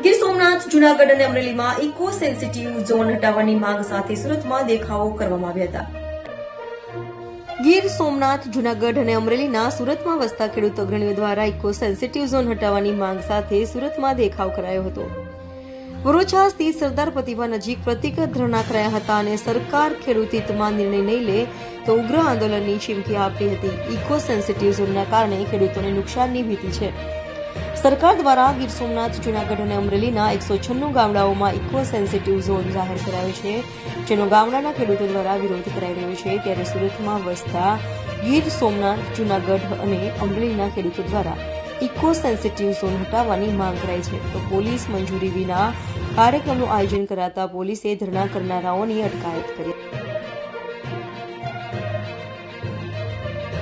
ગીર સોમનાથ, જૂનાગઢ અને અમરેલીમાં eco sensitive zone હટાવવાની માંગ સાથે સુરતમાં દેખાવો કરવામાં આવ્યા હતા. ગીર સોમનાથ, જૂનાગઢ અને અમરેલીના સુરતમાં વસતા ખેડૂત અગ્રણીઓ દ્વારા ઇકો સેન્સિટિવ ઝોન હટાવવાની માંગ સાથે સુરતમાં દેખાવ કરાયો હતો. વરોછા સ્થિત સરદાર પ્રતિભા નજીક પ્રતિક ધરણા કરાયા હતા અને સરકાર ખેડૂત હિતમાં નિર્ણય નહીં લે તો ઉગ્ર આંદોલનની ચીમકી આપી હતી. ઇકો સેન્સિટિવ ઝોનના કારણે ખેડૂતોને નુકસાનની ભીતિ છે. સરકાર દ્વારા ગીર સોમનાથ, જૂનાગઢ અને અમરેલીના 196 ગામડાઓમાં ઇકો સેન્સિટિવ ઝોન જાહેર કરાયો છે, જેનો ગામડાના ખેડૂતો દ્વારા વિરોધ કરાઈ રહ્યો છે. ત્યારે સુરતમાં વસતા ગીર સોમનાથ, જૂનાગઢ અને અમરેલીના ખેડૂતો દ્વારા ઇકો સેન્સિટિવ ઝોન હટાવવાની માંગ કરાઈ છે. તો પોલીસ મંજૂરી વિના કાર્યક્રમનું આયોજન કરાતા પોલીસે ધરણા કરનારાઓની અટકાયત કરી.